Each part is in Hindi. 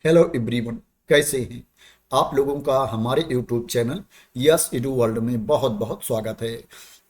हेलो एवरीवन, कैसे हैं आप लोगों का हमारे YouTube channel yes edu world में बहुत बहुत स्वागत है।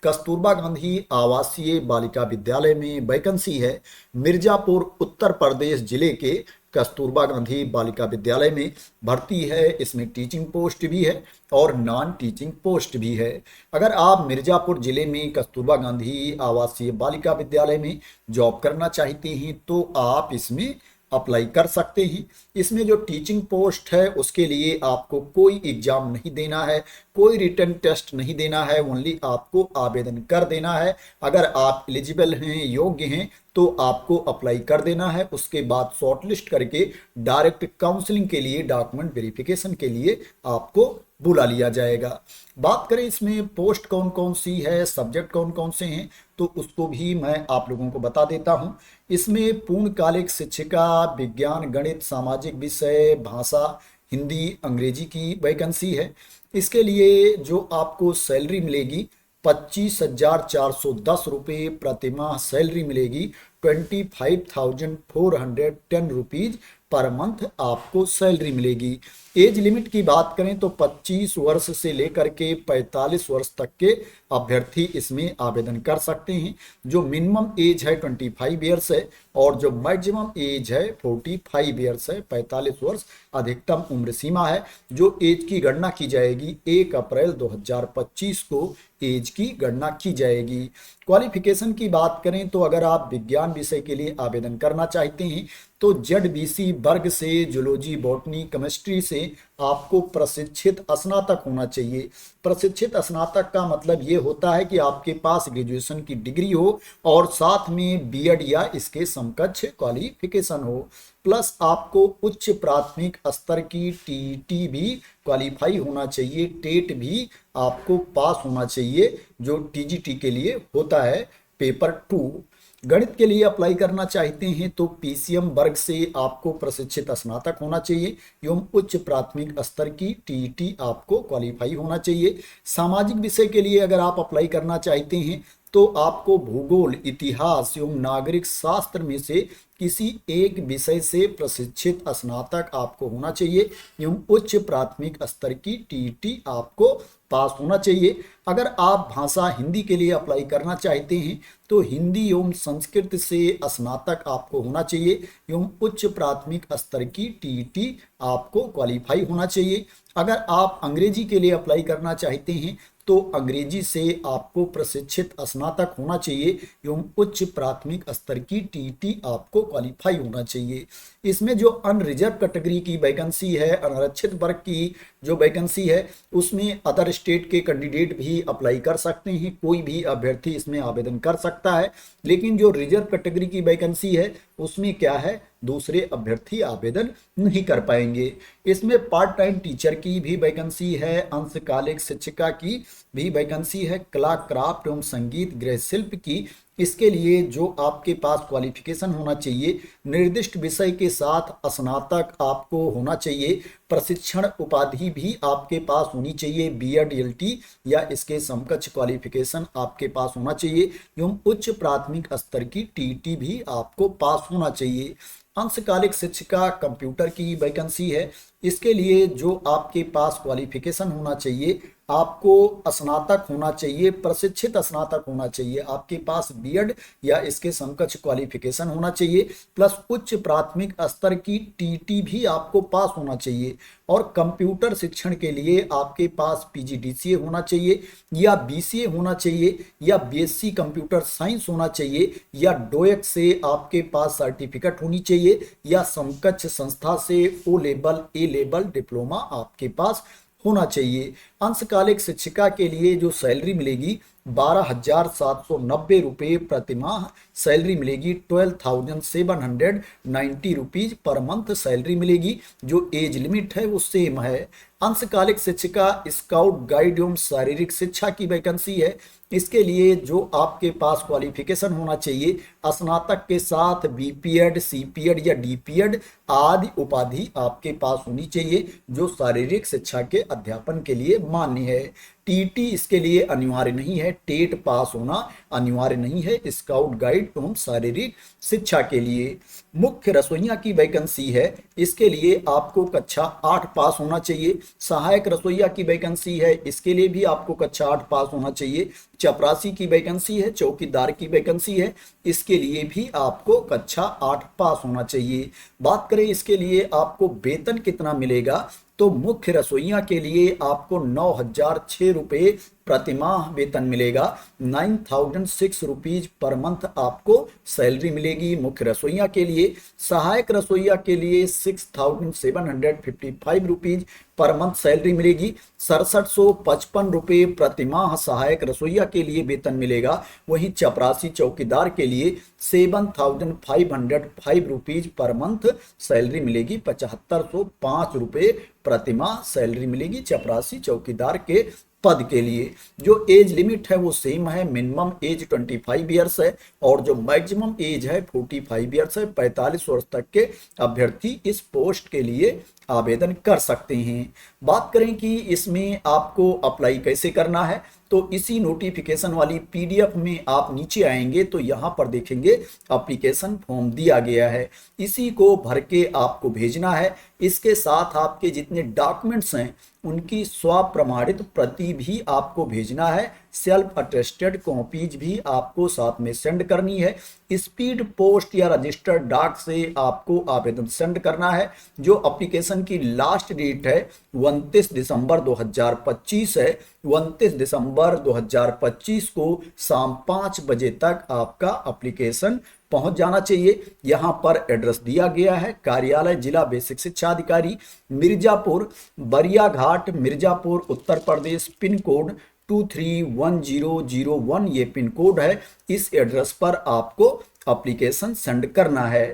कस्तूरबा गांधी आवासीय बालिका विद्यालय में वैकेंसी है। मिर्जापुर उत्तर प्रदेश जिले के कस्तूरबा गांधी बालिका विद्यालय में भर्ती है। इसमें टीचिंग पोस्ट भी है और नॉन टीचिंग पोस्ट भी है। अगर आप मिर्जापुर जिले में कस्तूरबा गांधी आवासीय बालिका विद्यालय में जॉब करना चाहते हैं तो आप इसमें अप्लाई कर सकते हैं। इसमें जो टीचिंग पोस्ट है उसके लिए आपको कोई एग्जाम नहीं देना है, कोई रिटन टेस्ट नहीं देना है, ओनली आपको आवेदन कर देना है। अगर आप एलिजिबल हैं, योग्य हैं, तो आपको अप्लाई कर देना है। उसके बाद शॉर्टलिस्ट करके डायरेक्ट काउंसलिंग के लिए, डॉक्यूमेंट वेरिफिकेशन के लिए आपको बुला लिया जाएगा। बात करें इसमें पोस्ट कौन कौन सी है, सब्जेक्ट कौन कौन से हैं, तो उसको भी मैं आप लोगों को बता देता हूं। इसमें पूर्णकालिक शिक्षिका, विज्ञान, गणित, सामाजिक विषय, भाषा, हिंदी, अंग्रेजी की वैकेंसी है। इसके लिए जो आपको सैलरी मिलेगी 25,410 रुपये माह सैलरी मिलेगी। 25,410 रुपीज पर मंथ आपको सैलरी मिलेगी। एज लिमिट की बात करें तो 25 वर्ष से लेकर के 45 वर्ष तक के अभ्यर्थी इसमें आवेदन कर सकते हैं। जो मिनिमम एज है 25 ईयर्स है और जो मैक्सिमम एज है 45 ईयर्स है। 45 वर्ष अधिकतम उम्र सीमा है। जो एज की गणना की जाएगी 1 अप्रैल 2025 को एज की गणना की जाएगी। क्वालिफिकेशन की बात करें तो अगर आप विज्ञान विषय के लिए आवेदन करना चाहते हैं तो ZBC वर्ग से, जूलॉजी, बॉटनी, केमिस्ट्री से आपको प्रशिक्षित स्नातक होना चाहिए। प्रशिक्षित स्नातक का मतलब ये होता है कि आपके पास ग्रेजुएशन की डिग्री हो और साथ में बीएड या इसके समकक्ष क्वालिफिकेशन हो, प्लस आपको उच्च प्राथमिक स्तर की टीटी भी क्वालिफाई होना चाहिए। टेट भी आपको पास होना चाहिए, जो टीजीटी के लिए होता है पेपर 2। गणित के लिए अप्लाई करना चाहते हैं तो पीसीएम वर्ग से आपको प्रशिक्षित स्नातक होना चाहिए एवं उच्च प्राथमिक स्तर की टीईटी आपको क्वालिफाई होना चाहिए। सामाजिक विषय के लिए अगर आप अप्लाई करना चाहते हैं तो आपको भूगोल, इतिहास एवं नागरिक शास्त्र में से किसी एक विषय से प्रशिक्षित स्नातक आपको होना चाहिए एवं उच्च प्राथमिक स्तर की टीईटी आपको पास होना चाहिए। अगर आप भाषा हिंदी के लिए अप्लाई करना चाहते हैं तो हिंदी एवं संस्कृत से स्नातक आपको होना चाहिए एवं उच्च प्राथमिक स्तर की टीईटी आपको क्वालिफाई होना चाहिए। अगर आप अंग्रेजी के लिए अप्लाई करना चाहते हैं तो अंग्रेजी से आपको प्रशिक्षित स्नातक होना चाहिए एवं उच्च प्राथमिक स्तर की टीईटी आपको क्वालिफाई होना चाहिए। इसमें जो अनरिजर्व कैटेगरी की वैकेंसी है, अनारक्षित वर्ग की जो वैकेंसी है, उसमें अदर स्टेट के कैंडिडेट भी अप्लाई कर सकते हैं। कोई भी अभ्यर्थी इसमें आवेदन कर सकता है। लेकिन जो रिजर्व कैटेगरी की वैकेंसी है उसमें क्या है, दूसरे अभ्यर्थी आवेदन नहीं कर पाएंगे। इसमें पार्ट टाइम टीचर की भी वैकेंसी है, अंशकालिक शिक्षिका की भी वैकेंसी है, कला, क्राफ्ट एवं संगीत, गृह शिल्प की। इसके लिए जो आपके पास क्वालिफिकेशन होना चाहिए, निर्दिष्ट विषय के साथ स्नातक आपको होना चाहिए। प्रशिक्षण उपाधि भी आपके पास होनी चाहिए, बीएड, एलटी या इसके समकक्ष क्वालिफिकेशन आपके पास होना चाहिए एवं उच्च प्राथमिक स्तर की टीईटी भी आपको पास होना चाहिए। अंशकालिक शिक्षिका कंप्यूटर की वैकेंसी है। इसके लिए जो आपके पास क्वालिफिकेशन होना चाहिए, आपको स्नातक होना चाहिए, प्रशिक्षित स्नातक होना चाहिए, आपके पास बीएड या इसके समकक्ष क्वालिफिकेशन होना चाहिए, प्लस उच्च प्राथमिक स्तर की टीटी भी आपको पास होना चाहिए। और कंप्यूटर शिक्षण के लिए आपके पास पीजीडीसीए होना चाहिए या बीसीए होना चाहिए या बीएससी कंप्यूटर साइंस होना चाहिए या डोएक से आपके पास सर्टिफिकेट होनी चाहिए या समकक्ष संस्था से ओ लेवल, ए लेवल डिप्लोमा आपके पास होना चाहिए। अंशकालिक शिक्षिका के लिए जो सैलरी मिलेगी 12,790 रुपये प्रति माह सैलरी मिलेगी। 12,790 रुपीज पर मंथ सैलरी मिलेगी। जो एज लिमिट है वो सेम है। अंशकालिक शिक्षिका स्काउट गाइड एवं शारीरिक शिक्षा की वैकेंसी है। इसके लिए जो आपके पास क्वालिफिकेशन होना चाहिए, स्नातक के साथ बीपीएड, सीपीएड या डीपीएड आदि उपाधि आपके पास होनी चाहिए जो शारीरिक शिक्षा के अध्यापन के लिए मान्य है। टीटी इसके लिए अनिवार्य नहीं है, टेट पास होना अनिवार्य नहीं है स्काउट गाइड एवं शारीरिक शिक्षा के लिए। मुख्य रसोइया की वैकेंसी है, इसके लिए आपको कक्षा 8 पास होना चाहिए। सहायक रसोइया की वैकेंसी है, इसके लिए भी आपको कक्षा 8 पास होना चाहिए। चपरासी की वैकेंसी है, चौकीदार की वैकेंसी है, इसके लिए भी आपको कक्षा 8 पास होना चाहिए। बात करें इसके लिए आपको वेतन कितना मिलेगा, तो मुख्य रसोइया के लिए आपको 9,006 रुपये प्रतिमाह वेतन मिलेगा। 9,006 रुपीज पर मंथ आपको सैलरी मिलेगी मुख्य रसोइया के लिए। सहायक रसोइया के लिए 6,755 रुपीज पर मंथ सैलरी मिलेगी। 6755 रुपये प्रतिमाह सहायक रसोइया के लिए वेतन मिलेगा। वहीं चपरासी चौकीदार के लिए 7,505 रुपीज पर मंथ सैलरी मिलेगी। 7,505 रुपये प्रतिमाह सैलरी मिलेगी चपरासी चौकीदार के पद के लिए। जो एज लिमिट है वो सेम है, मिनिमम एज 25 ईयर्स है और जो मैक्सिमम एज है 45 ईयर्स है। 45 वर्ष तक के अभ्यर्थी इस पोस्ट के लिए आवेदन कर सकते हैं। बात करें कि इसमें आपको अप्लाई कैसे करना है, तो इसी नोटिफिकेशन वाली पीडीएफ में आप नीचे आएंगे तो यहाँ पर देखेंगे एप्लीकेशन फॉर्म दिया गया है, इसी को भर के आपको भेजना है। इसके साथ आपके जितने डॉक्यूमेंट्स हैं उनकी स्वप्रमाणित प्रति भी आपको भेजना है। सेल्फ अटेस्टेड कॉपीज भी आपको साथ में सेंड करनी है। स्पीड पोस्ट या रजिस्टर्ड डाक से आपको आवेदन सेंड करना है। जो एप्लीकेशन की लास्ट डेट है 29 दिसंबर 2025 है। 29 दिसंबर 2025 को शाम 5 बजे तक आपका एप्लीकेशन पहुंच जाना चाहिए। यहां पर एड्रेस दिया गया है, कार्यालय जिला बेसिक शिक्षा अधिकारी मिर्जापुर, बरिया घाट, मिर्जापुर, उत्तर प्रदेश, पिन कोड 231001 ये पिन कोड है। इस एड्रेस पर आपको एप्लीकेशन सेंड करना है।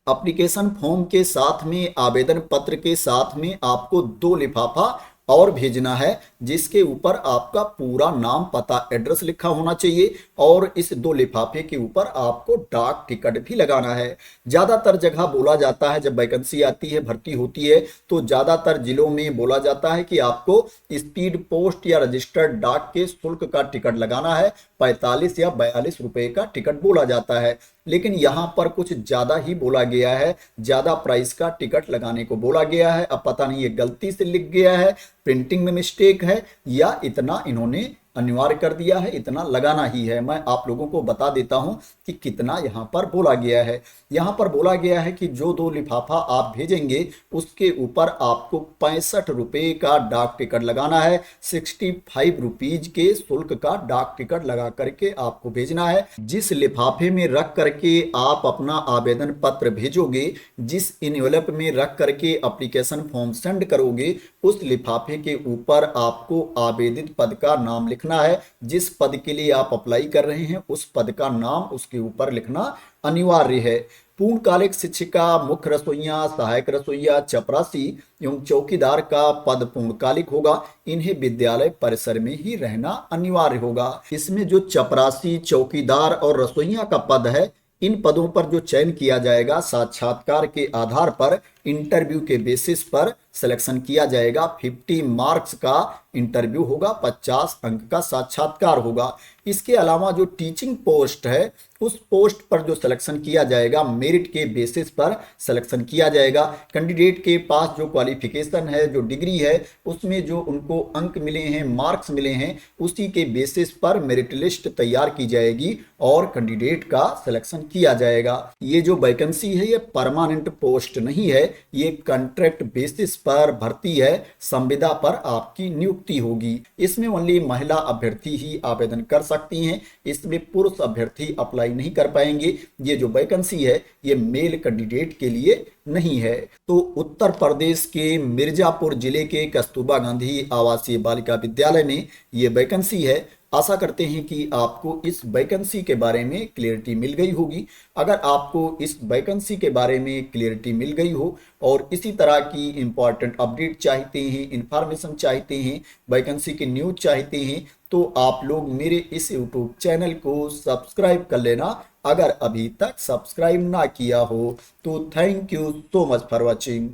एप्लीकेशन फॉर्म के साथ में आवेदन पत्र के साथ में आपको 2 लिफाफा और भेजना है, जिसके ऊपर आपका पूरा नाम, पता, एड्रेस लिखा होना चाहिए और इस 2 लिफाफे के ऊपर आपको डाक टिकट भी लगाना है। ज्यादातर जगह बोला जाता है, जब वैकेंसी आती है, भर्ती होती है, तो ज्यादातर जिलों में बोला जाता है कि आपको स्पीड पोस्ट या रजिस्टर्ड डाक के शुल्क का टिकट लगाना है। 45 या 42 रुपए का टिकट बोला जाता है, लेकिन यहां पर कुछ ज्यादा ही बोला गया है, ज्यादा प्राइस का टिकट लगाने को बोला गया है। अब पता नहीं ये गलती से लिख गया है, प्रिंटिंग में मिस्टेक है, या इतना इन्होंने अनिवार्य कर दिया है, इतना लगाना ही है। मैं आप लोगों को बता देता हूं कि कितना यहां पर बोला गया है। यहां पर बोला गया है कि जो 2 लिफाफा आप भेजेंगे उसके ऊपर आपको 65 रुपए का डाक टिकट लगाना है। 65 रुपीज के शुल्क का डाक टिकट लगा करके आपको भेजना है। जिस लिफाफे में रख करके आप अपना आवेदन पत्र भेजोगे, जिस इन्वेलप में रख करके एप्लीकेशन फॉर्म सेंड करोगे, उस लिफाफे के ऊपर आपको आवेदित पद का नाम लिखना है। जिस पद के लिए आप अप्लाई कर रहे हैं उस पद का नाम उसके ऊपर लिखना अनिवार्य है। पूर्णकालिक शिक्षिका, मुख्य रसोइया, सहायक रसोइया, चपरासी एवं चौकीदार का पद पूर्णकालिक होगा। इन्हें विद्यालय परिसर में ही रहना अनिवार्य होगा। इसमें जो चपरासी, चौकीदार और रसोइया का पद है, इन पदों पर जो चयन किया जाएगा साक्षात्कार के आधार पर, इंटरव्यू के बेसिस पर सिलेक्शन किया जाएगा। 50 मार्क्स का इंटरव्यू होगा, 50 अंक का साक्षात्कार होगा। इसके अलावा जो टीचिंग पोस्ट है उस पोस्ट पर जो सिलेक्शन किया जाएगा मेरिट के बेसिस पर सिलेक्शन किया जाएगा। कैंडिडेट के पास जो क्वालिफिकेशन है, जो डिग्री है, उसमें जो उनको अंक मिले हैं, मार्क्स मिले हैं, उसी के बेसिस पर मेरिट लिस्ट तैयार की जाएगी और कैंडिडेट का सिलेक्शन किया जाएगा। ये जो वैकेंसी है ये परमानेंट पोस्ट नहीं है, ये कॉन्ट्रैक्ट बेसिस पर भर्ती है, संविदा पर आपकी नियुक्ति होगी। इसमें ओनली महिला अभ्यर्थी ही आवेदन कर सकती हैं, इसमें पुरुष अभ्यर्थी अप्लाई नहीं कर पाएंगे। ये जो वैकेंसी है ये मेल कैंडिडेट के लिए नहीं है। तो उत्तर प्रदेश के मिर्जापुर जिले के कस्तूरबा गांधी आवासीय बालिका विद्यालय में ये वैकेंसी है। आशा करते हैं कि आपको इस वैकेंसी के बारे में क्लियरिटी मिल गई होगी। अगर आपको इस वैकेंसी के बारे में क्लियरिटी मिल गई हो और इसी तरह की इंपॉर्टेंट अपडेट चाहते हैं, इंफॉर्मेशन चाहते हैं, वैकेंसी की न्यूज चाहते हैं, तो आप लोग मेरे इस यूट्यूब चैनल को सब्सक्राइब कर लेना, अगर अभी तक सब्सक्राइब ना किया हो तो। Thank you so much for watching.